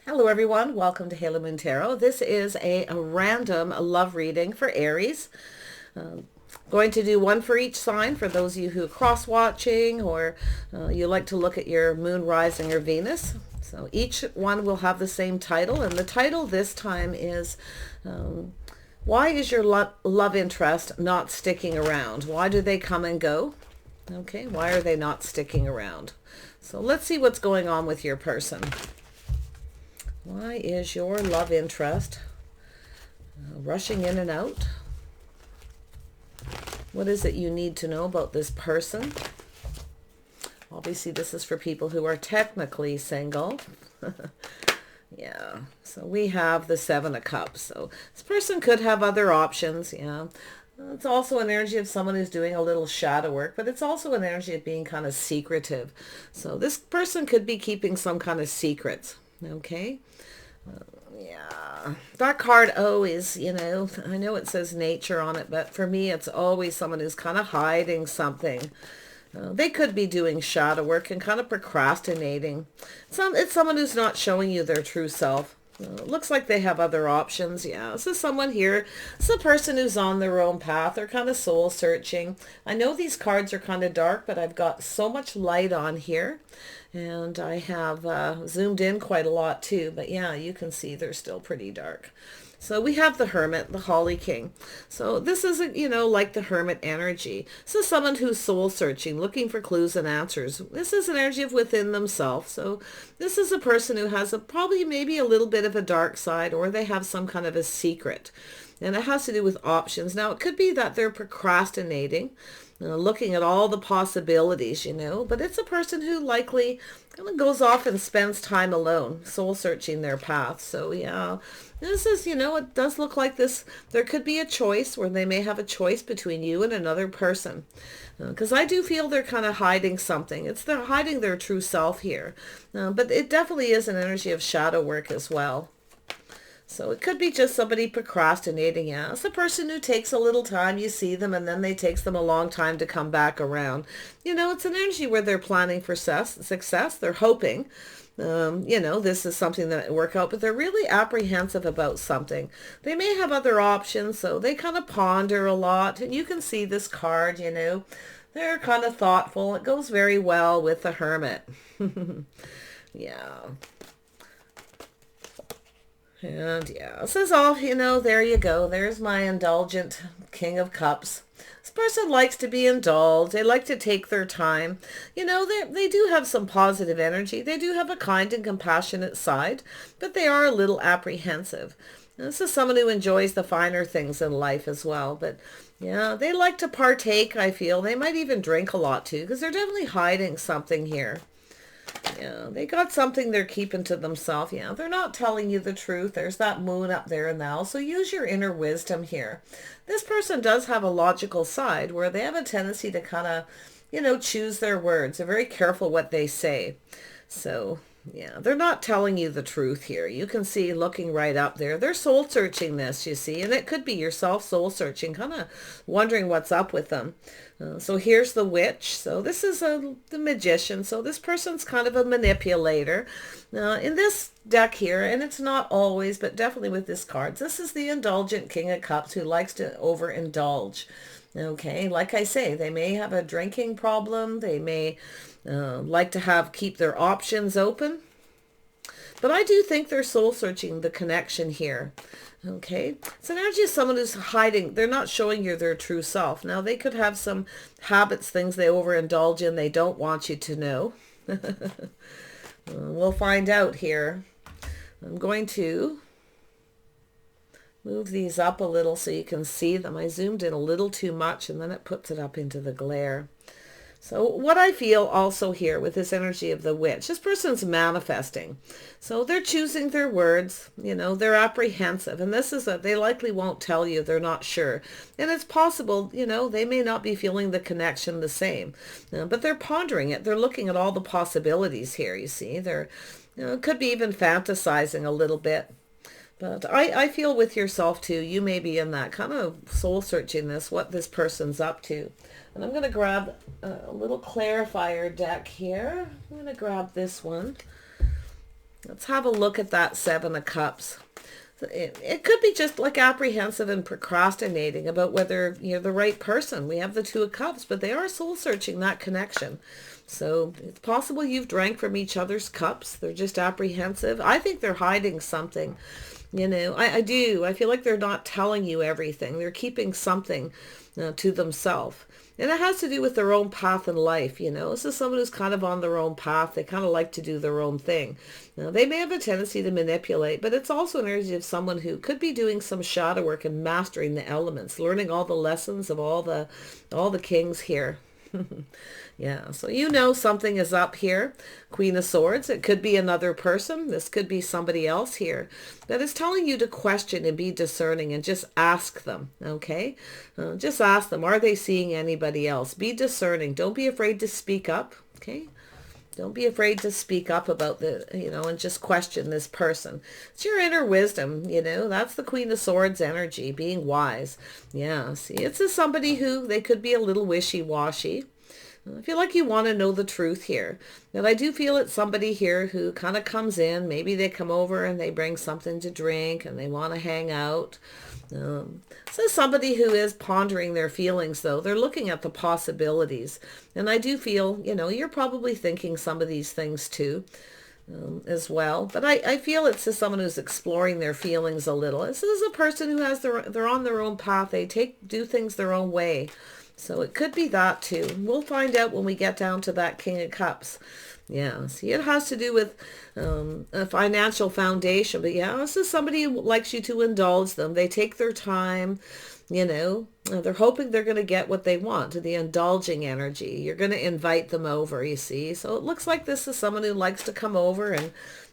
Hello everyone, welcome to Halo Moon Tarot. This is a random love reading for Aries. Going to do one for each sign for those of you who are cross-watching or you like to look at your moon rising or Venus. So each one will have the same title, and the title this time is why is your love interest not sticking around? Why do they come and go? Okay, why are they not sticking around? So let's see what's going on with your person. Why is your love interest rushing in and out? What is it you need to know about this person? Obviously, this is for people who are technically single. Yeah, so we have the Seven of Cups. So this person could have other options, yeah. It's also an energy of someone who's doing a little shadow work, but it's also an energy of being kind of secretive. So this person could be keeping some kind of secrets, okay? Yeah, that card always, I know it says nature on it, but for me, it's always someone who's kind of hiding something. They could be doing shadow work and kind of procrastinating. It's someone who's not showing you their true self. Looks like they have other options. Yeah, this is someone here. It's a person who's on their own path. They're kind of soul searching. I know these cards are kind of dark, but I've got so much light on here. And I have zoomed in quite a lot too. But yeah, you can see they're still pretty dark. So we have the Hermit, the Holly King. So this is, like the Hermit energy. This is someone who's soul searching, looking for clues and answers. This is an energy of within themselves. So this is a person who has probably maybe a little bit of a dark side, or they have some kind of a secret. And it has to do with options. Now, it could be that they're procrastinating, looking at all the possibilities, but it's a person who likely kind of goes off and spends time alone, soul searching their path. So yeah, this is, it does look like this. There could be a choice where they may have a choice between you and another person. Because I do feel they're kind of hiding something. They're hiding their true self here. But it definitely is an energy of shadow work as well. So it could be just somebody procrastinating. Yeah, it's a person who takes a little time. You see them and then they takes them a long time to come back around. It's an energy where they're planning for success. They're hoping, this is something that will work out, but they're really apprehensive about something. They may have other options, so they kind of ponder a lot. And you can see this card, they're kind of thoughtful. It goes very well with the Hermit. Yeah. And yeah, this is all, there you go. There's my indulgent King of Cups. This person likes to be indulged. They like to take their time. They do have some positive energy. They do have a kind and compassionate side, but they are a little apprehensive. This is someone who enjoys the finer things in life as well. But yeah, they like to partake, I feel. They might even drink a lot too, because they're definitely hiding something here. Yeah, they got something they're keeping to themselves. Yeah, they're not telling you the truth. There's that moon up there now. So use your inner wisdom here. This person does have a logical side where they have a tendency to kind of, choose their words. They're very careful what they say. So yeah, they're not telling you the truth here. You can see looking right up there. They're soul searching this, you see, and it could be yourself soul searching, kind of wondering what's up with them. So here's the Witch. So this is the Magician. So this person's kind of a manipulator. In this deck here, and it's not always, but definitely with this card, this is the indulgent King of Cups who likes to overindulge. Okay, like I say, they may have a drinking problem. They may like to keep their options open. But I do think they're soul searching the connection here. Okay. It's an energy of someone who's hiding. They're not showing you their true self. Now, they could have some habits, things they overindulge in they don't want you to know. We'll find out here. I'm going to move these up a little so you can see them. I zoomed in a little too much and then it puts it up into the glare. So what I feel also here with this energy of the Witch, this person's manifesting. So they're choosing their words, they're apprehensive. And this is they likely won't tell you, they're not sure. And it's possible, they may not be feeling the connection the same. But they're pondering it. They're looking at all the possibilities here, you see. They're, could be even fantasizing a little bit. But I feel with yourself too, you may be in that kind of soul searching what this person's up to. And I'm going to grab a little clarifier deck here. I'm going to grab this one. Let's have a look at that Seven of Cups. It could be just like apprehensive and procrastinating about whether you're the right person. We have the Two of Cups, but they are soul searching that connection. So it's possible you've drank from each other's cups. They're just apprehensive. I think they're hiding something. You know, I do. I feel like they're not telling you everything. They're keeping something to themselves. And it has to do with their own path in life, you know. This is someone who's kind of on their own path. They kind of like to do their own thing. Now, they may have a tendency to manipulate, but it's also an energy of someone who could be doing some shadow work and mastering the elements, learning all the lessons of all the kings here. Yeah, so you know something is up here. Queen of Swords. It could be another person. This could be somebody else here that is telling you to question and be discerning and just ask them, okay? Just ask them, are they seeing anybody else? Be discerning. Don't be afraid to speak up, okay? Don't be afraid to speak up about and just question this person. It's your inner wisdom, that's the Queen of Swords energy, being wise. Yeah, see, it's just somebody who, they could be a little wishy-washy. I feel like you want to know the truth here. And I do feel it's somebody here who kind of comes in. Maybe they come over and they bring something to drink and they want to hang out. So somebody who is pondering their feelings, though. They're looking at the possibilities. And I do feel, you're probably thinking some of these things too. As well. But I feel it's just someone who's exploring their feelings a little. This is a person who has they're on their own path. They do things their own way. So it could be that too. We'll find out when we get down to that King of Cups. Yeah, see, it has to do with a financial foundation. But yeah, this is somebody who likes you to indulge them. They take their time, they're hoping they're going to get what they want, the indulging energy. You're going to invite them over, you see. So it looks like this is someone who likes to come over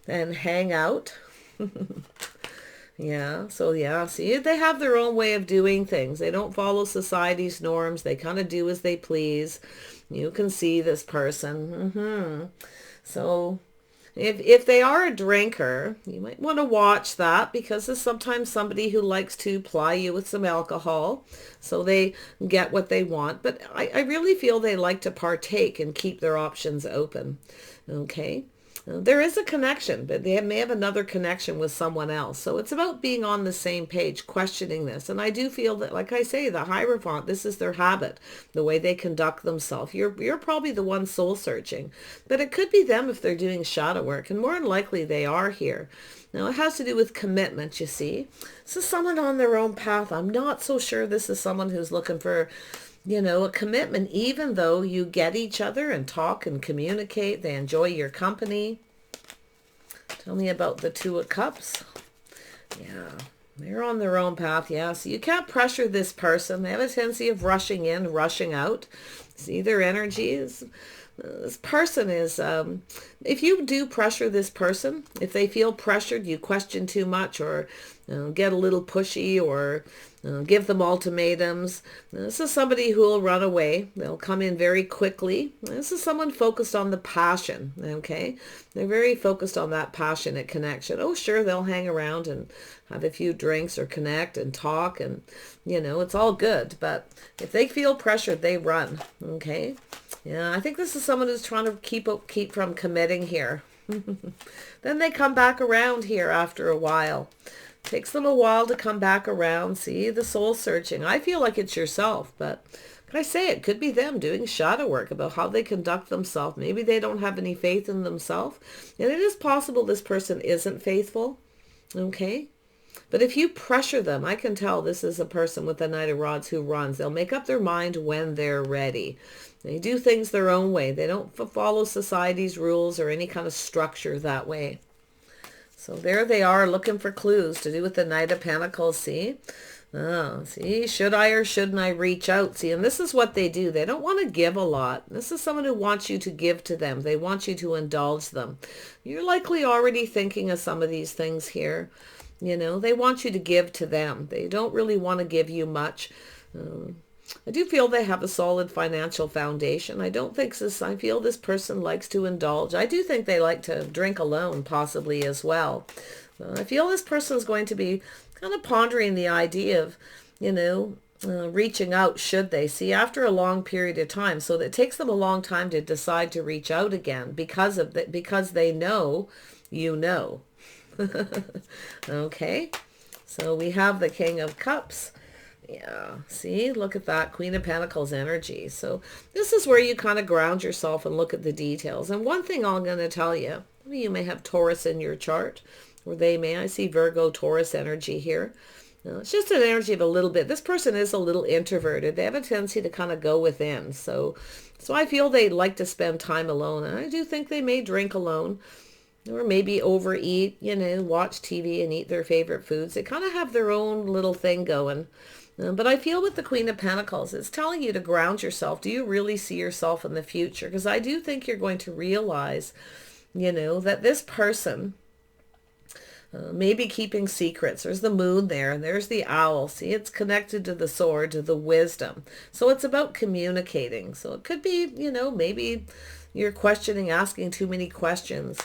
and hang out. Yeah, so yeah, see, they have their own way of doing things. They don't follow society's norms. They kind of do as they please. You can see this person. So if they are a drinker, you might want to watch that, because there's sometimes somebody who likes to ply you with some alcohol so they get what they want. But I really feel they like to partake and keep their options open. Okay. There is a connection, but they may have another connection with someone else. So it's about being on the same page, questioning this. And I do feel that, like I say, the Hierophant, this is their habit, the way they conduct themselves. You're probably the one soul searching, but it could be them if they're doing shadow work, and more than likely they are here. Now, it has to do with commitment, you see. This is someone on their own path. I'm not so sure this is someone who's looking for a commitment, even though you get each other and talk and communicate. They enjoy your company. Tell me about the Two of Cups. Yeah, they're on their own path. Yeah, so you can't pressure this person. They have a tendency of rushing in, rushing out. See, their energy is... This person is, if you do pressure this person, if they feel pressured, you question too much, or get a little pushy, or give them ultimatums. This is somebody who will run away. They'll come in very quickly. This is someone focused on the passion, okay? They're very focused on that passionate connection. Oh, sure, they'll hang around and have a few drinks or connect and talk, and, it's all good. But if they feel pressured, they run, okay? Yeah, I think this is someone who's trying to keep from committing here. Then they come back around here after a while. Takes them a while to come back around. See, the soul searching. I feel like it's yourself, but can I say it could be them doing shadow work about how they conduct themselves. Maybe they don't have any faith in themselves. And it is possible this person isn't faithful. Okay? But if you pressure them, I can tell this is a person with the Knight of Rods who runs. They'll make up their mind when they're ready. They do things their own way. They don't follow society's rules or any kind of structure that way. So there they are, looking for clues to do with the Knight of Pentacles, see? Oh, see, should I or shouldn't I reach out? See, and this is what they do. They don't want to give a lot. This is someone who wants you to give to them. They want you to indulge them. You're likely already thinking of some of these things here. They want you to give to them. They don't really want to give you much. I do feel they have a solid financial foundation. I feel this person likes to indulge. I do think they like to drink alone, possibly as well. I feel this person is going to be kind of pondering the idea of, reaching out, should they. See, after a long period of time. So it takes them a long time to decide to reach out again because they know you know. Okay, so we have the King of Cups. Yeah, see, look at that, Queen of Pentacles energy. So this is where you kind of ground yourself and look at the details. And one thing I'm going to tell you, you may have Taurus in your chart, or they may. I see Virgo, Taurus energy here. It's just an energy of a little bit. This person is a little introverted. They have a tendency to kind of go within. So I feel they like to spend time alone. And I do think they may drink alone, or maybe overeat, watch TV and eat their favorite foods. They kind of have their own little thing going. But I feel with the Queen of Pentacles, it's telling you to ground yourself. Do you really see yourself in the future? Because I do think you're going to realize, that this person may be keeping secrets. There's the moon there, and there's the owl. See, it's connected to the sword, to the wisdom. So it's about communicating. So it could be, maybe you're questioning, asking too many questions.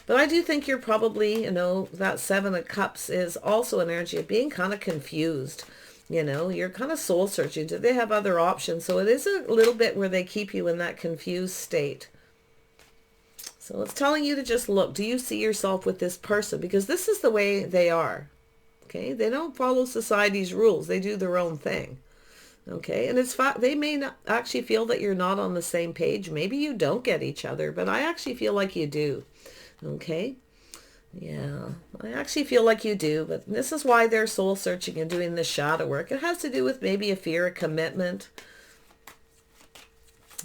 But I do think you're probably, that Seven of Cups is also an energy of being kind of confused. You're kind of soul searching. Do they have other options? So it is a little bit where they keep you in that confused state. So it's telling you to just look. Do you see yourself with this person? Because this is the way they are. Okay? They don't follow society's rules. They do their own thing. Okay? And it's they may not actually feel that you're not on the same page. Maybe you don't get each other, but I actually feel like you do. Okay, yeah, I actually feel like you do, but this is why they're soul searching and doing this shadow work. It has to do with maybe a fear of commitment.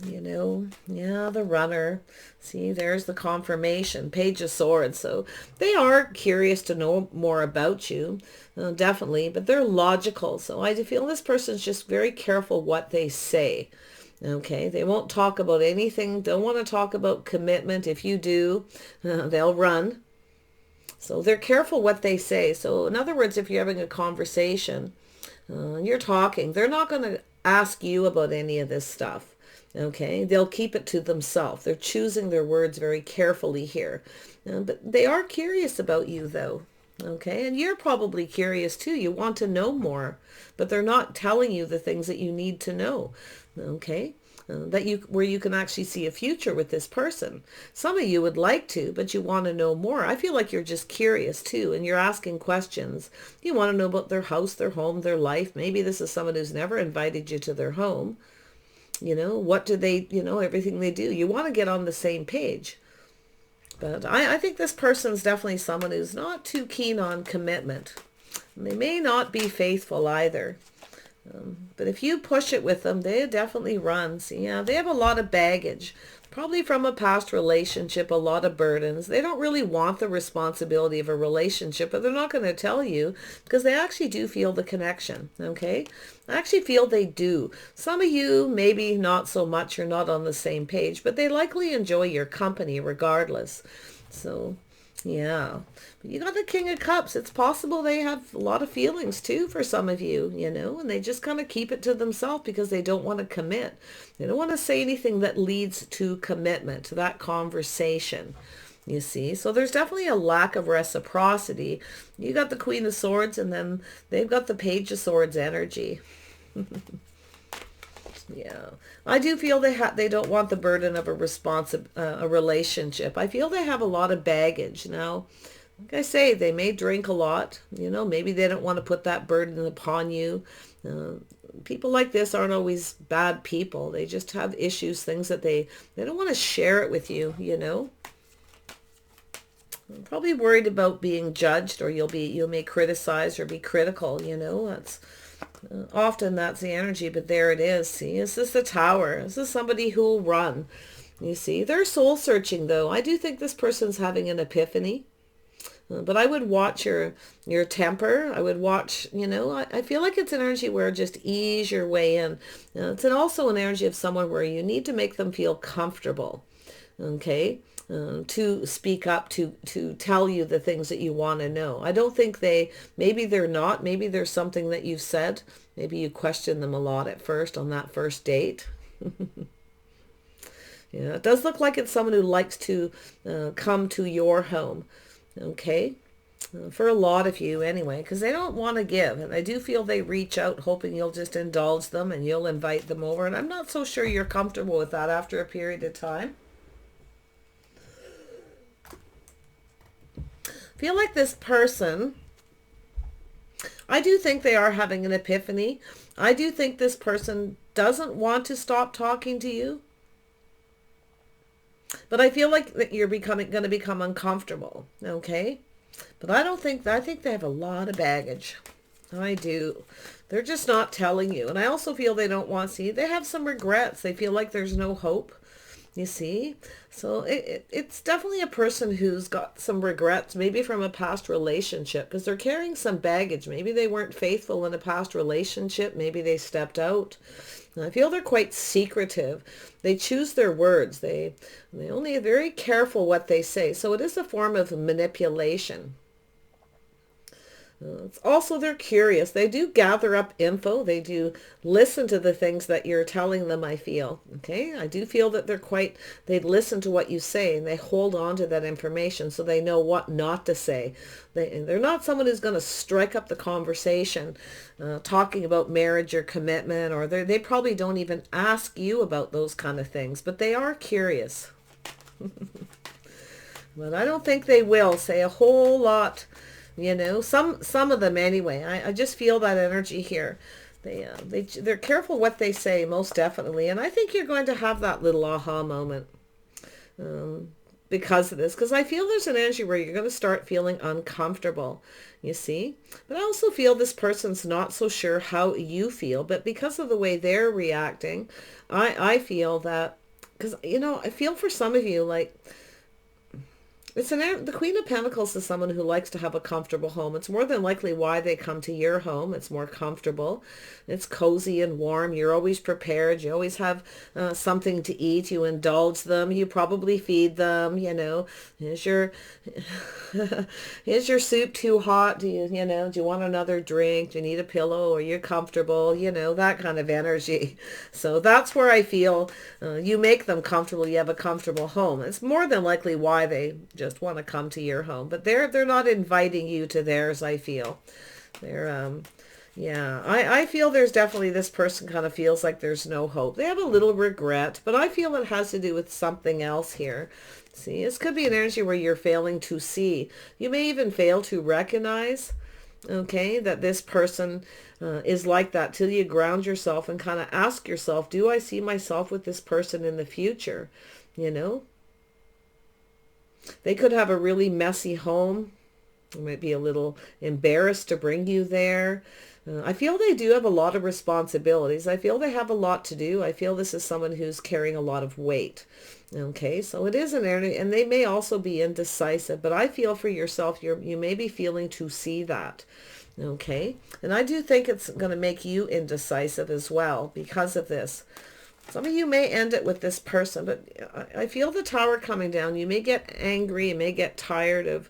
Yeah, the runner. See, there's the confirmation, Page of Swords. So they are curious to know more about you, definitely, but they're logical. So I do feel this person's just very careful what they say. Okay, they won't talk about anything, don't want to talk about commitment. If you do, they'll run. So they're careful what they say. So in other words, if you're having a conversation and you're talking, they're not going to ask you about any of this stuff. Okay, they'll keep it to themselves. They're choosing their words very carefully here. But they are curious about you, though. Okay, and you're probably curious too. You want to know more, but they're not telling you the things that you need to know. Okay, where you can actually see a future with this person. Some of you would like to, but you want to know more. I feel like you're just curious too, and you're asking questions. You want to know about their house, their home, their life. Maybe this is someone who's never invited you to their home. What do they, everything they do. You want to get on the same page. But I think this person's definitely someone who's not too keen on commitment. And they may not be faithful either. But if you push it with them, they definitely run. See, yeah, they have a lot of baggage, probably from a past relationship, a lot of burdens. They don't really want the responsibility of a relationship, but they're not going to tell you because they actually do feel the connection. Okay, I actually feel they do. Some of you, maybe not so much, you're not on the same page, but they likely enjoy your company regardless. So yeah, but you got the King of Cups. It's possible they have a lot of feelings too for some of you, and they just kind of keep it to themselves because they don't want to commit. They don't want to say anything that leads to commitment, to that conversation, you see. So there's definitely a lack of reciprocity. You got the Queen of Swords, and then they've got the Page of Swords energy. Yeah, I do feel they don't want the burden of a relationship. I feel they have a lot of baggage. Now, like I say, they may drink a lot. Maybe they don't want to put that burden upon you. People like this aren't always bad people. They just have issues, things that they don't want to share it with you. I'm probably worried about being judged, or you may criticize or be critical. That's. Often that's the energy, but there it is. See, this is the Tower. This is somebody who will run. You see, they're soul searching though. I do think this person's having an epiphany. But I would watch your temper. I would watch, I feel like it's an energy where just ease your way in. It's also an energy of someone where you need to make them feel comfortable. Okay. To speak up, to tell you the things that you want to know. I don't think maybe they're not, maybe there's something that you've said. Maybe you question them a lot at first on that first date. Yeah, it does look like it's someone who likes to come to your home. Okay. For a lot of you anyway, because they don't want to give. And I do feel they reach out hoping you'll just indulge them and you'll invite them over. And I'm not so sure you're comfortable with that after a period of time. feel like this person, I do think they are having an epiphany. I do think this person doesn't want to stop talking to you. But I feel like that you're going to become uncomfortable, okay? But I think they have a lot of baggage. I do. They're just not telling you. And I also feel they don't want to see. They have some regrets. They feel like there's no hope. You see? So it's definitely a person who's got some regrets, maybe from a past relationship, because they're carrying some baggage. Maybe they weren't faithful in a past relationship. Maybe they stepped out. And I feel they're quite secretive. They choose their words. They only are very careful what they say. So it is a form of manipulation. It's also, they're curious. They do gather up info. They do listen to the things that you're telling them, I feel. Okay? I do feel that they listen to what you say and they hold on to that information so they know what not to say. They're not someone who's going to strike up the conversation talking about marriage or commitment, or they probably don't even ask you about those kind of things, but they are curious. But I don't think they will say a whole lot. You know, some of them anyway. I just feel that energy here. They're careful what they say, most definitely. And I think you're going to have that little aha moment because of this. Because I feel there's an energy where you're going to start feeling uncomfortable, you see. But I also feel this person's not so sure how you feel. But because of the way they're reacting, I feel that, because, you know, I feel for some of you, like, the Queen of Pentacles is someone who likes to have a comfortable home. It's more than likely why they come to your home. It's more comfortable. It's cozy and warm. You're always prepared. You always have something to eat. You indulge them. You probably feed them. You know, is your soup too hot? Do you want another drink? Do you need a pillow? Are you comfortable? You know, that kind of energy. So that's where I feel you make them comfortable. You have a comfortable home. It's more than likely why they just want to come to your home, but they're not inviting you to theirs. I feel yeah, I feel there's definitely, this person kind of feels like there's no hope. They have a little regret, but I feel it has to do with something else here. See, this could be an energy where you're failing to see. You may even fail to recognize, okay, that this person is like that, till you ground yourself and kind of ask yourself, do I see myself with this person in the future? You know, they could have a really messy home. They might be a little embarrassed to bring you there. I feel they do have a lot of responsibilities. I feel they have a lot to do. I feel this is someone who's carrying a lot of weight. Okay, so it is an energy, and they may also be indecisive, but I feel for yourself, you may be feeling to see that. Okay, and I do think it's going to make you indecisive as well because of this. Some of you may end it with this person, but I feel the Tower coming down. You may get angry. You may get tired of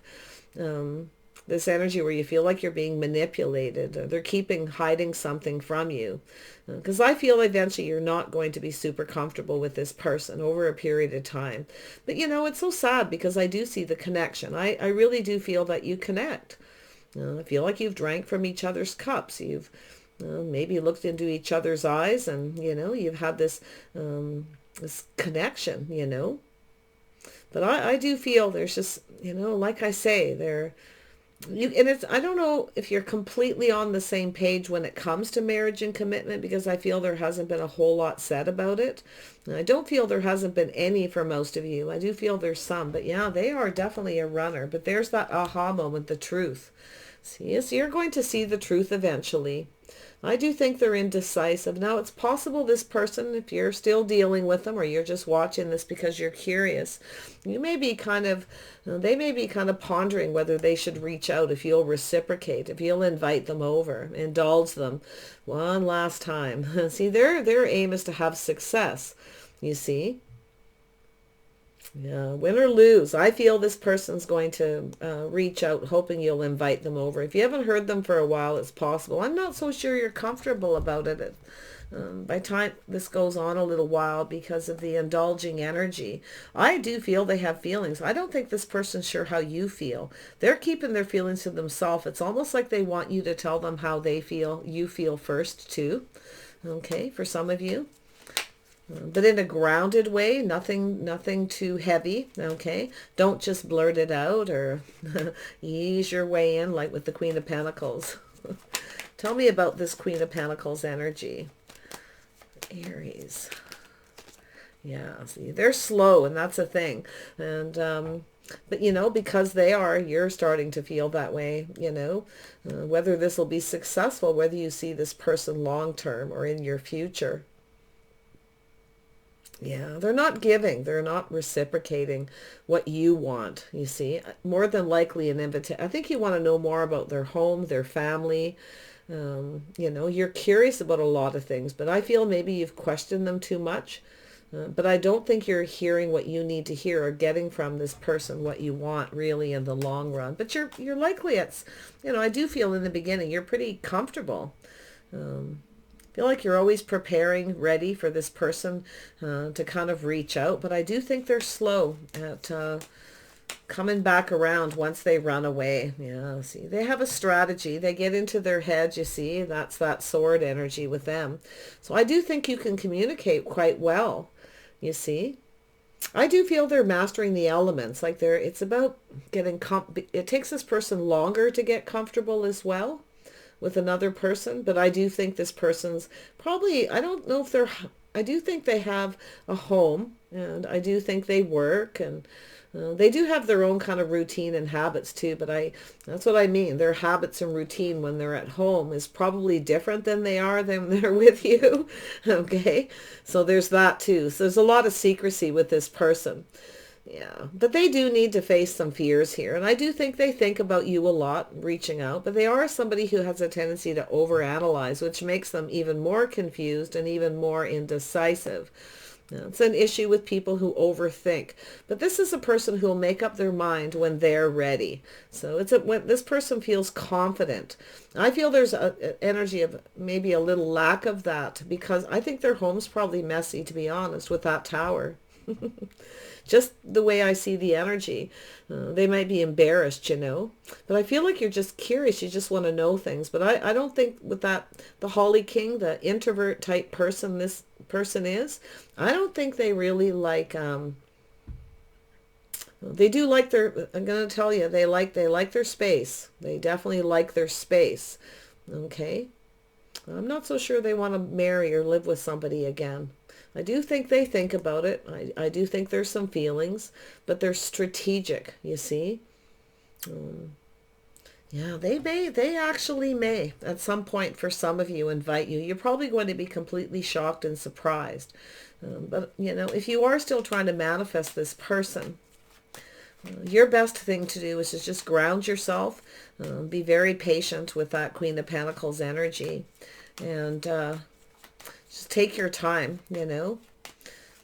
this energy where you feel like you're being manipulated. They're hiding something from you. Because I feel eventually you're not going to be super comfortable with this person over a period of time. But, you know, it's so sad because I do see the connection. I really do feel that you connect. I feel like you've drank from each other's cups. You've maybe looked into each other's eyes, and, you know, you've had this connection, you know. But I do feel there's just, you know, like I say, I don't know if you're completely on the same page when it comes to marriage and commitment, because I feel there hasn't been a whole lot said about it. And I don't feel there hasn't been any for most of you. I do feel there's some, but yeah, they are definitely a runner. But there's that aha moment, the truth. See, so you're going to see the truth eventually. I do think they're indecisive. Now, it's possible this person, if you're still dealing with them or you're just watching this because you're curious, they may be kind of pondering whether they should reach out, if you'll reciprocate, if you'll invite them over, indulge them one last time. See, their aim is to have success, you see. Yeah, win or lose. I feel this person's going to reach out, hoping you'll invite them over. If you haven't heard them for a while, it's possible. I'm not so sure you're comfortable about it by the time this goes on a little while because of the indulging energy. I do feel they have feelings. I don't think this person's sure how you feel. They're keeping their feelings to themselves. It's almost like they want you to tell them how they feel. You feel first too. Okay, for some of you. but in a grounded way, nothing too heavy, okay? Don't just blurt it out or ease your way in like with the Queen of Pentacles. Tell me about this Queen of Pentacles energy. Aries. Yeah, see, they're slow, and that's a thing. And but you know, because they are, you're starting to feel that way, you know. Whether this will be successful, whether you see this person long term or in your future. Yeah, they're not giving. They're not reciprocating what you want, you see. More than likely an invitation. I think you want to know more about their home, their family. You know, you're curious about a lot of things, but I feel maybe you've questioned them too much. But I don't think you're hearing what you need to hear or getting from this person what you want really in the long run. But you're likely you know, I do feel in the beginning you're pretty comfortable. Feel like you're always preparing, ready for this person to kind of reach out. But I do think they're slow at coming back around once they run away. Yeah, see, they have a strategy. They get into their head, you see. That's that sword energy with them. So I do think you can communicate quite well, you see. I do feel they're mastering the elements. Like it's about getting, it takes this person longer to get comfortable as well with another person, but I do think this person's probably, I don't know if I do think they have a home, and I do think they work, and they do have their own kind of routine and habits too, but that's what I mean. Their habits and routine when they're at home is probably different than they're with you. Okay. So there's that too. So there's a lot of secrecy with this person. Yeah, but they do need to face some fears here. And I do think they think about you a lot, reaching out. But they are somebody who has a tendency to overanalyze, which makes them even more confused and even more indecisive. It's an issue with people who overthink. But this is a person who will make up their mind when they're ready. So when this person feels confident. I feel there's an energy of maybe a little lack of that, because I think their home's probably messy, to be honest, with that tower. Just the way I see the energy. They might be embarrassed, you know. But I feel like you're just curious. You just want to know things. But I don't think with that, the Holly King, the introvert type person this person is, I don't think they really like, they do like I'm going to tell you, they like their space. They definitely like their space. Okay. I'm not so sure they want to marry or live with somebody again. I do think they think about it. I do think there's some feelings, but they're strategic, you see. Yeah, they actually may, at some point for some of you, invite you. You're probably going to be completely shocked and surprised. But, you know, if you are still trying to manifest this person, your best thing to do is to just ground yourself. Be very patient with that Queen of Pentacles energy. And just take your time, you know.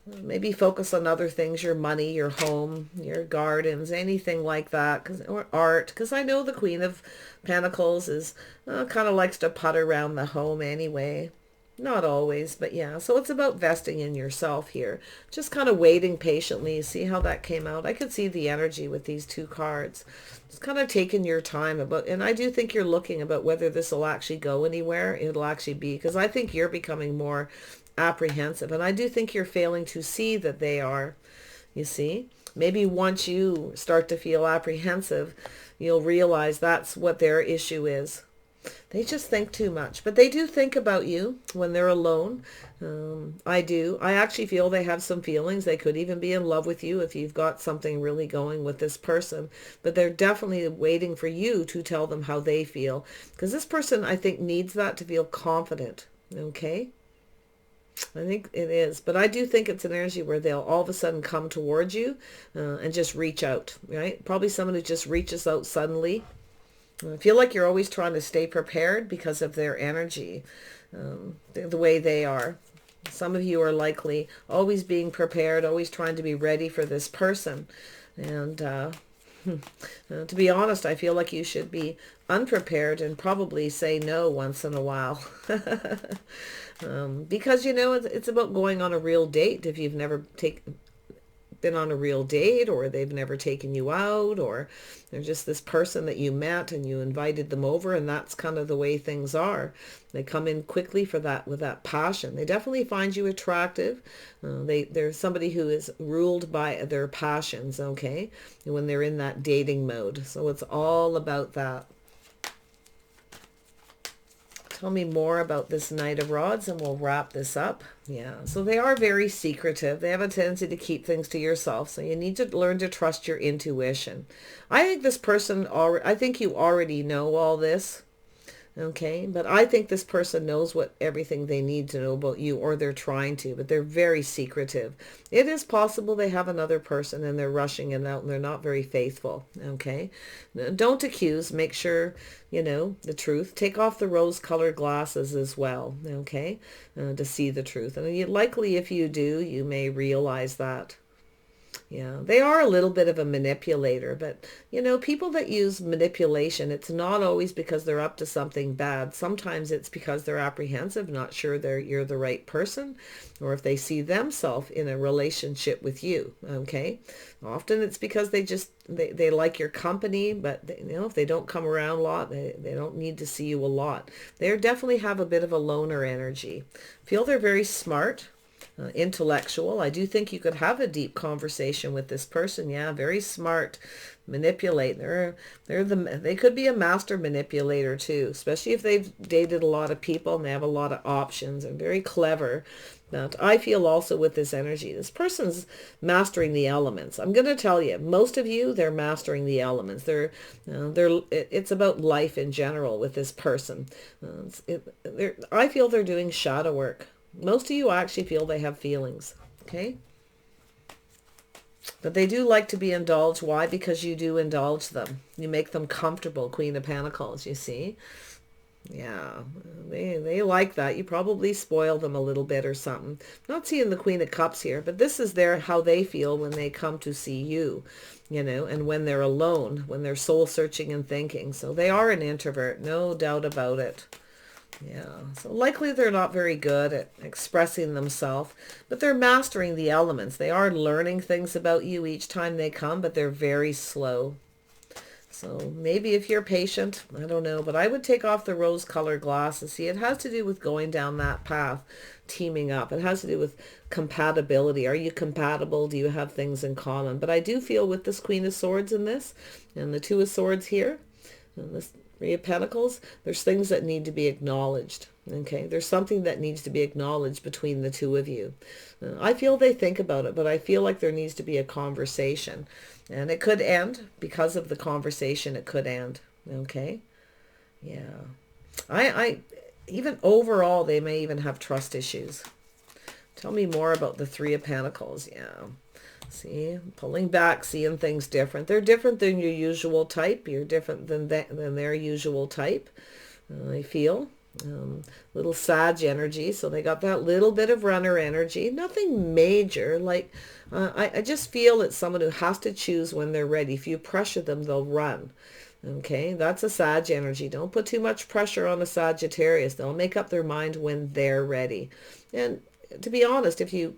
Maybe focus on other things, your money, your home, your gardens, anything like that, or art. Because I know the Queen of Pentacles is kind of likes to putter around the home anyway. Not always, but yeah. So it's about vesting in yourself here. Just kind of waiting patiently. See how that came out? I could see the energy with these two cards. Just kind of taking your time about, and I do think you're looking about whether this will actually go anywhere. It'll actually be, because I think you're becoming more apprehensive, and I do think you're failing to see that they are, you see. Maybe once you start to feel apprehensive, you'll realize that's what their issue is. They just think too much, but they do think about you when they're alone. I do. I actually feel they have some feelings. They could even be in love with you if you've got something really going with this person, but they're definitely waiting for you to tell them how they feel, because this person, I think, needs that to feel confident. Okay. I think it is, but I do think it's an energy where they'll all of a sudden come towards you and just reach out, right? Probably someone who just reaches out suddenly. I feel like you're always trying to stay prepared because of their energy, the way they are. Some of you are likely always being prepared, always trying to be ready for this person. And to be honest, I feel like you should be unprepared and probably say no once in a while. Because, you know, it's about going on a real date if you've never been on a real date, or they've never taken you out, or they're just this person that you met and you invited them over, and that's kind of the way things are. They come in quickly for that, with that passion. They definitely find you attractive. They're somebody who is ruled by their passions, okay, when they're in that dating mode. So it's all about that. Tell me more about this Knight of Rods and we'll wrap this up. Yeah, so they are very secretive. They have a tendency to keep things to yourself. So you need to learn to trust your intuition. I think this person, I think you already know all this. Okay, but I think this person knows everything they need to know about you, or they're trying to, but they're very secretive. It is possible they have another person and they're rushing it out and they're not very faithful. Okay, don't accuse. Make sure you know the truth. Take off the rose-colored glasses as well. Okay, to see the truth. And likely, if you do, you may realize that. Yeah, they are a little bit of a manipulator, but you know, people that use manipulation, it's not always because they're up to something bad. Sometimes it's because they're apprehensive, not sure you're the right person, or if they see themselves in a relationship with you. Okay, often it's because they like your company, but you know, if they don't come around a lot, they don't need to see you a lot. They definitely have a bit of a loner energy. Feel they're very smart. Intellectual. I do think you could have a deep conversation with this person. Yeah, very smart, manipulate. They could be a master manipulator too, especially if they've dated a lot of people and they have a lot of options, and very clever. But I feel also with this energy, this person's mastering the elements. I'm going to tell you, most of you, they're mastering the elements. It's about life in general with this person. I feel they're doing shadow work. Most of you actually feel they have feelings, okay? But they do like to be indulged. Why? Because you do indulge them. You make them comfortable, Queen of Pentacles, you see? Yeah, they like that. You probably spoil them a little bit or something. Not seeing the Queen of Cups here, but this is how they feel when they come to see you, you know, and when they're alone, when they're soul searching and thinking. So they are an introvert, no doubt about it. Yeah, so likely they're not very good at expressing themselves, but they're mastering the elements. They are learning things about you each time they come, but they're very slow. So maybe if you're patient, I don't know, but I would take off the rose-colored glasses. See, it has to do with going down that path, teaming up. It has to do with compatibility. Are you compatible? Do you have things in common? But I do feel with this Queen of Swords in this, and the Two of Swords here, and this Three of Pentacles, there's things that need to be acknowledged. Okay, there's something that needs to be acknowledged between the two of you. I feel they think about it, but I feel like there needs to be a conversation. And it could end because of the conversation. It could end. Okay, yeah. I even overall, they may even have trust issues. Tell me more about the Three of Pentacles. Yeah. See, pulling back, seeing things different. They're different than your usual type. You're different than their usual type. I feel little Sag energy. So they got that little bit of runner energy. Nothing major. Like I just feel it's someone who has to choose when they're ready. If you pressure them, they'll run. Okay, that's a Sag energy. Don't put too much pressure on a Sagittarius. They'll make up their mind when they're ready. And to be honest, if you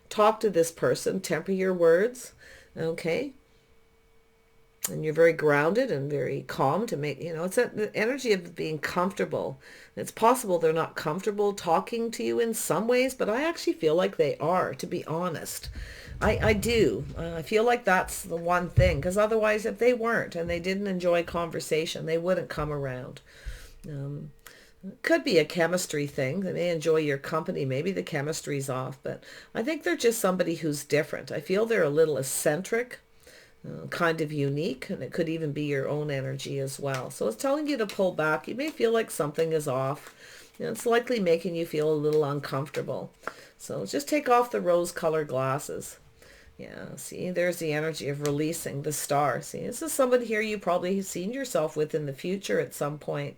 talk to this person, temper your words, okay? And you're very grounded and very calm to make, you know, it's the energy of being comfortable. It's possible they're not comfortable talking to you in some ways, but I actually feel like they are, to be honest. I do. I feel like that's the one thing, because otherwise if they weren't and they didn't enjoy conversation, they wouldn't come around. Could be a chemistry thing. They may enjoy your company. Maybe the chemistry's off, but I think they're just somebody who's different. I feel they're a little eccentric, kind of unique, and it could even be your own energy as well. So it's telling you to pull back. You may feel like something is off. And it's likely making you feel a little uncomfortable. So just take off the rose-colored glasses. Yeah, see, there's the energy of releasing the Star. See, this is somebody here you probably have seen yourself with in the future at some point.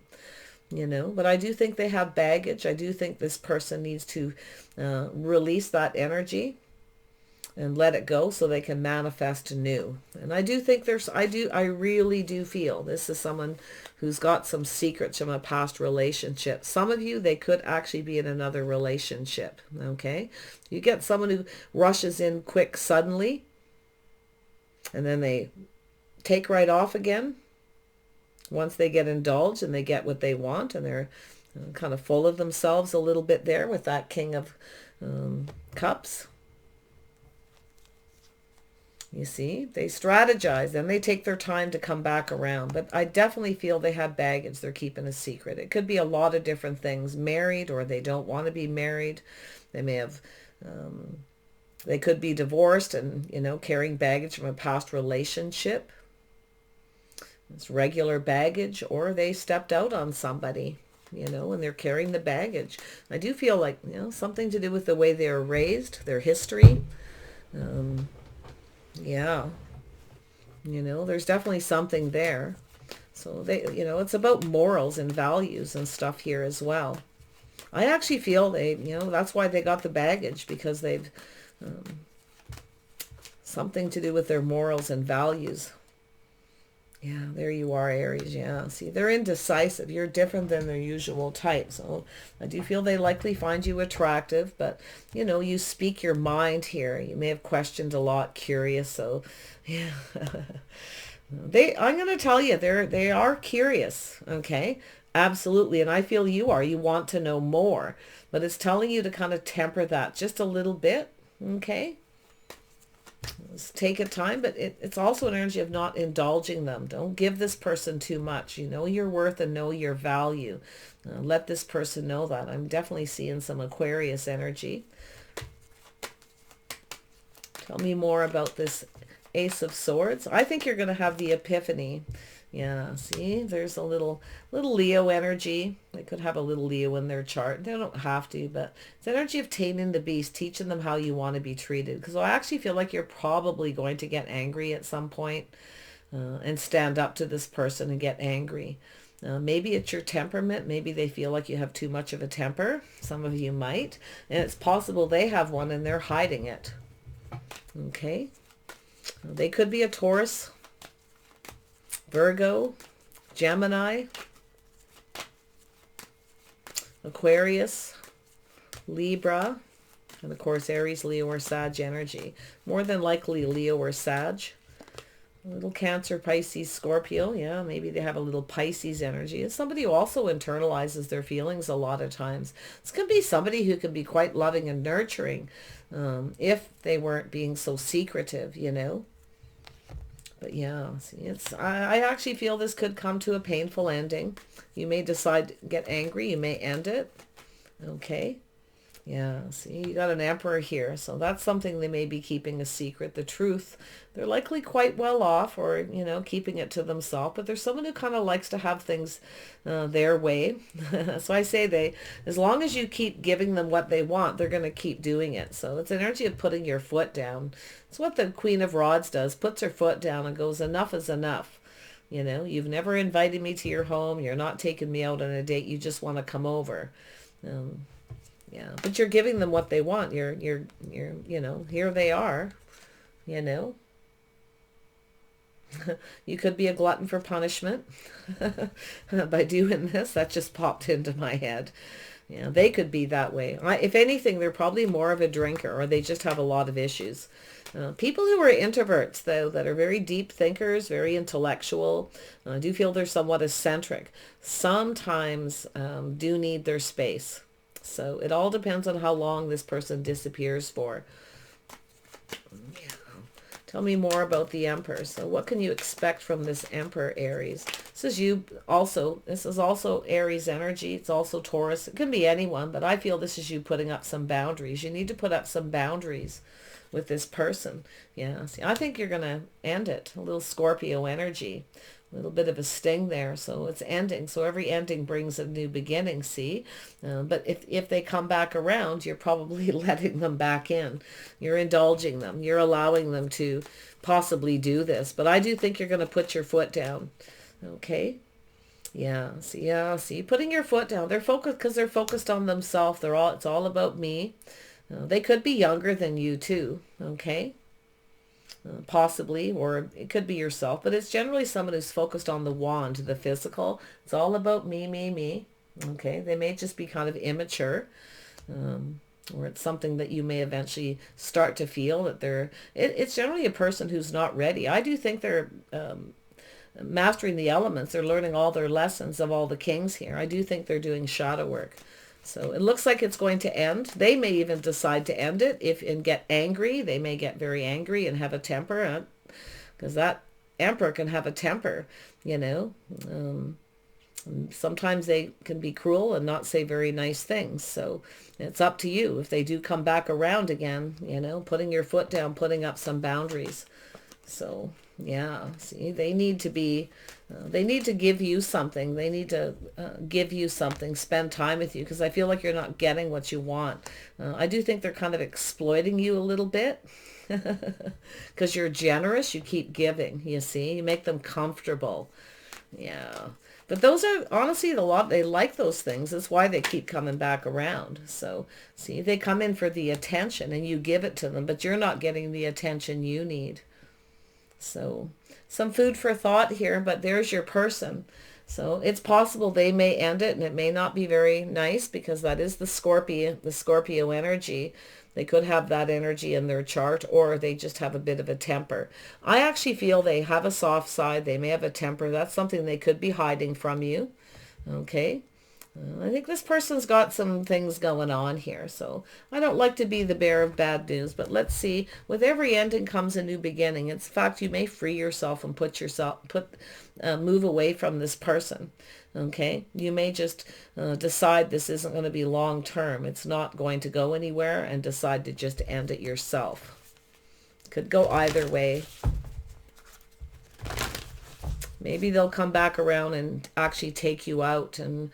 You know, but I do think they have baggage. I do think this person needs to release that energy. and let it go so they can manifest new. And I do think I really do feel this is someone who's got some secrets from a past relationship. Some of you, they could actually be in another relationship, okay? You get someone who rushes in quick suddenly, and then they take right off again once they get indulged and they get what they want, and they're kind of full of themselves a little bit there with that King of Cups. You see, they strategize, then they take their time to come back around. But I definitely feel they have baggage they're keeping a secret. It could be a lot of different things. Married, or they don't want to be married. They may have, they could be divorced and, you know, carrying baggage from a past relationship. It's regular baggage, or they stepped out on somebody, you know, and they're carrying the baggage. I do feel like, you know, something to do with the way they were raised, their history. Yeah, you know, there's definitely something there. So they, you know, it's about morals and values and stuff here as well. I actually feel they, you know, that's why they got the baggage, because they've something to do with their morals and values. Yeah, there you are, Aries. Yeah, see, they're indecisive. You're different than their usual type. So I do feel they likely find you attractive, but, you know, you speak your mind here. You may have questioned a lot, curious. So, yeah. I'm going to tell you, they are curious, okay? Absolutely. And I feel you are. You want to know more. But it's telling you to kind of temper that just a little bit, okay? Take a time, but it's also an energy of not indulging them. Don't give this person too much. You know your worth and know your value. Let this person know that. I'm definitely seeing some Aquarius energy. Tell me more about this Ace of Swords. I think you're going to have the Epiphany. Yeah, see, there's a little Leo energy. They could have a little Leo in their chart. They don't have to, but it's energy of taming the beast, teaching them how you want to be treated. Because I actually feel like you're probably going to get angry at some point, and stand up to this person and get angry. Maybe it's your temperament. Maybe they feel like you have too much of a temper. Some of you might. And it's possible they have one and they're hiding it. Okay. They could be a Taurus, Virgo, Gemini, Aquarius, Libra, and of course Aries, Leo, or Sag energy. More than likely Leo or Sag. A little Cancer, Pisces, Scorpio. Yeah, maybe they have a little Pisces energy. It's somebody who also internalizes their feelings a lot of times. This could be somebody who can be quite loving and nurturing, if they weren't being so secretive, you know. But yeah, see, I actually feel this could come to a painful ending. You may decide to get angry. You may end it. Okay. Yeah, see, you got an Emperor here. So that's something they may be keeping a secret. The truth, they're likely quite well off, or, you know, keeping it to themselves. But there's someone who kind of likes to have things their way. So I say as long as you keep giving them what they want, they're going to keep doing it. So it's an energy of putting your foot down. It's what the Queen of Rods does, puts her foot down and goes, enough is enough. You know, you've never invited me to your home. You're not taking me out on a date. You just want to come over. Yeah, but you're giving them what they want. You're, you know, here they are, you know. You could be a glutton for punishment by doing this. That just popped into my head. Yeah, they could be that way. If anything, they're probably more of a drinker, or they just have a lot of issues. People who are introverts, though, that are very deep thinkers, very intellectual, I do feel they're somewhat eccentric, sometimes do need their space. So it all depends on how long this person disappears for. Yeah. Tell me more about the Emperor. So what can you expect from this Emperor, Aries? This is also Aries energy. It's also Taurus. It can be anyone, but I feel this is you putting up some boundaries. You need to put up some boundaries with this person. Yeah. See, I think you're going to end it. A little Scorpio energy. A little bit of a sting there. So it's ending. So every ending brings a new beginning, see? But if they come back around, you're probably letting them back in. You're indulging them. You're allowing them to possibly do this. But I do think you're going to put your foot down. Okay? Yeah. See, putting your foot down. They're focused because they're focused on themselves. It's all about me. They could be younger than you too, okay? Possibly, or it could be yourself, but it's generally someone who's focused on the wand, the physical. It's all about me, me, me. Okay, they may just be kind of immature, or it's something that you may eventually start to feel that it's generally a person who's not ready. I do think they're mastering the elements. They're learning all their lessons of all the kings here. I do think they're doing shadow work. So it looks like it's going to end. They may even decide to end it and get angry. They may get very angry and have a temper, because that emperor can have a temper, you know. Sometimes they can be cruel and not say very nice things. So it's up to you. If they do come back around again, you know, putting your foot down, putting up some boundaries. So yeah, see, they need to be, they need to give you something. They need to give you something, spend time with you, because I feel like you're not getting what you want. I do think they're kind of exploiting you a little bit, because you're generous. You keep giving, you see, you make them comfortable. Yeah. But those are, honestly, a lot, they like those things. That's why they keep coming back around. So, see, they come in for the attention and you give it to them, but you're not getting the attention you need. So, some food for thought here, but there's your person. So, it's possible they may end it, and it may not be very nice, because that is the Scorpio energy. They could have that energy in their chart, or they just have a bit of a temper. I actually feel they have a soft side. They may have a temper. That's something they could be hiding from you. Okay. I think this person's got some things going on here. So I don't like to be the bearer of bad news, but let's see. With every ending comes a new beginning. It's a fact you may free yourself and move away from this person. Okay, you may just decide this isn't going to be long term. It's not going to go anywhere, and decide to just end it yourself. Could go either way. Maybe they'll come back around and actually take you out and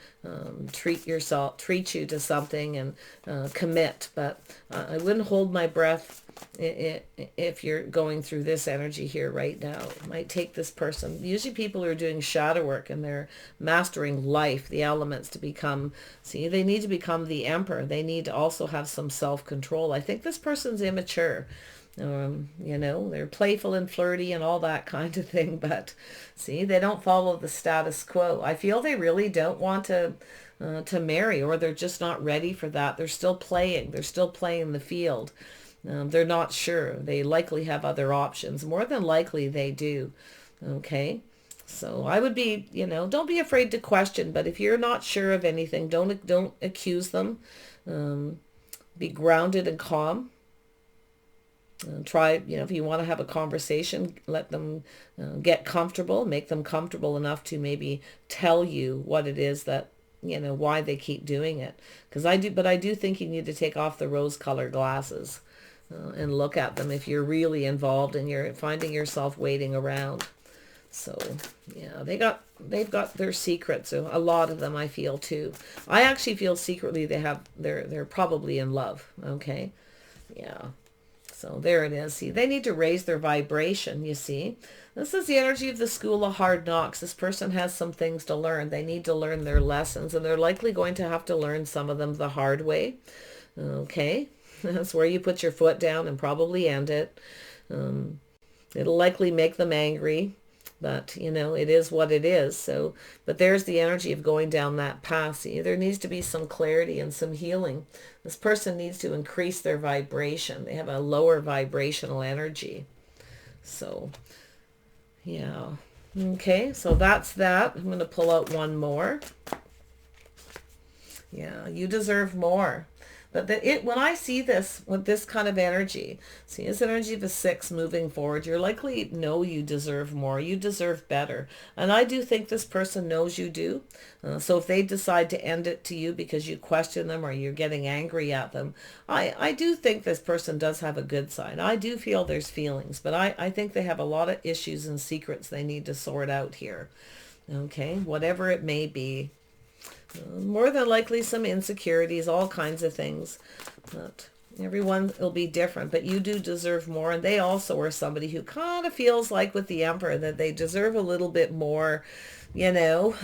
treat you to something and commit. But I wouldn't hold my breath if you're going through this energy here right now. It might take this person. Usually people are doing shadow work and they're mastering life, the elements, to become, see, they need to become the emperor. They need to also have some self-control. I think this person's immature. You know, they're playful and flirty and all that kind of thing, but see, they don't follow the status quo. I feel they really don't want to marry, or they're just not ready for that. They're still playing. They're still playing the field. They're not sure. They likely have other options. More than likely they do. Okay. So I would be, you know, don't be afraid to question, but if you're not sure of anything, don't accuse them. Be grounded and calm. Try, you know, if you want to have a conversation, let them get comfortable, make them comfortable enough to maybe tell you what it is that, you know, why they keep doing it. Because I do think you need to take off the rose-colored glasses and look at them if you're really involved and you're finding yourself waiting around. So, yeah, they've got their secrets. So a lot of them, I feel too. I actually feel secretly they're probably in love. Okay. Yeah. So there it is. See, they need to raise their vibration, you see. This is the energy of the School of Hard Knocks. This person has some things to learn. They need to learn their lessons, and they're likely going to have to learn some of them the hard way. Okay. That's where you put your foot down and probably end it. It'll likely make them angry, but, you know, it is what it is. So, but there's the energy of going down that path. See, there needs to be some clarity and some healing. This person needs to increase their vibration. They have a lower vibrational energy. So, yeah. Okay, so that's that. I'm going to pull out one more. Yeah, you deserve more. But when I see this, with this kind of energy, see, it's energy of a 6 moving forward, you're likely know you deserve more. You deserve better. And I do think this person knows you do. So if they decide to end it to you because you question them or you're getting angry at them, I do think this person does have a good side. I do feel there's feelings, but I think they have a lot of issues and secrets they need to sort out here. Okay, whatever it may be. More than likely some insecurities, all kinds of things. But Everyone will be different, but you do deserve more. And they also are somebody who kind of feels like with the Emperor that they deserve a little bit more, you know.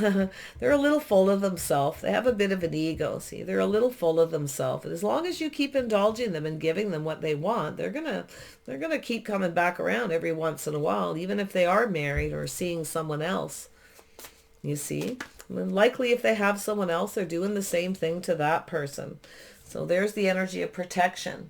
They're a little full of themselves. They have a bit of an ego. See, they're a little full of themselves. And as long as you keep indulging them and giving them what they want, they're gonna keep coming back around every once in a while, even if they are married or seeing someone else. You see? And likely if they have someone else, they're doing the same thing to that person. So there's the energy of protection.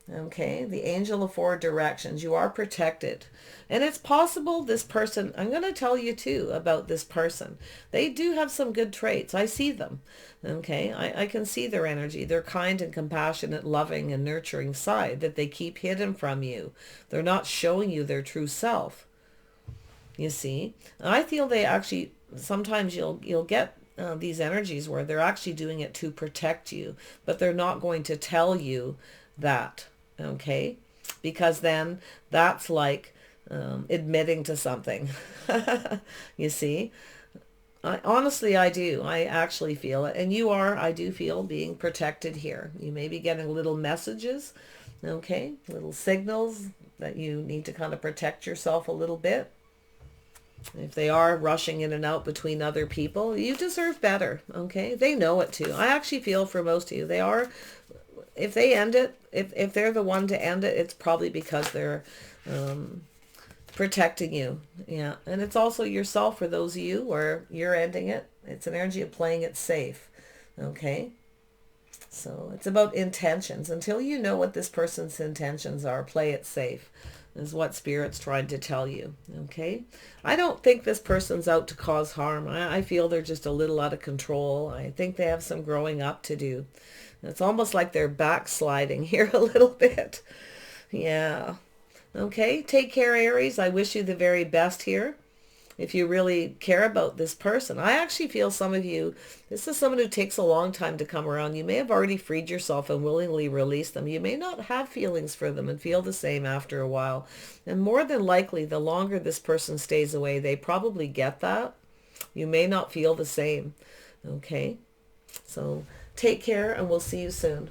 Okay, the angel of four directions. You are protected. And it's possible this person, I'm going to tell you too about this person. They do have some good traits. I see them. Okay, I can see their energy. Their kind and compassionate, loving and nurturing side that they keep hidden from you. They're not showing you their true self. You see? And I feel they actually, sometimes you'll get these energies where they're actually doing it to protect you, but they're not going to tell you that, okay? Because then that's like admitting to something. You see? Honestly, I do. I actually feel it. And you are, I do feel, being protected here. You may be getting little messages, okay? Little signals that you need to kind of protect yourself a little bit. If they are rushing in and out between other people, you deserve better, okay? They know it too. I actually feel for most of you, they are, if they end it, if they're the one to end it, it's probably because they're protecting you. Yeah, and it's also yourself for those of you where you're ending it. It's an energy of playing it safe, okay? So it's about intentions. Until you know what this person's intentions are, play it safe. Is what Spirit's trying to tell you, okay? I don't think this person's out to cause harm. I feel they're just a little out of control. I think they have some growing up to do. It's almost like they're backsliding here a little bit. Yeah. Okay, take care, Aries. I wish you the very best here. If you really care about this person. I actually feel some of you, this is someone who takes a long time to come around. You may have already freed yourself and willingly released them. You may not have feelings for them and feel the same after a while. And more than likely, the longer this person stays away, they probably get that. You may not feel the same. Okay? So take care and we'll see you soon.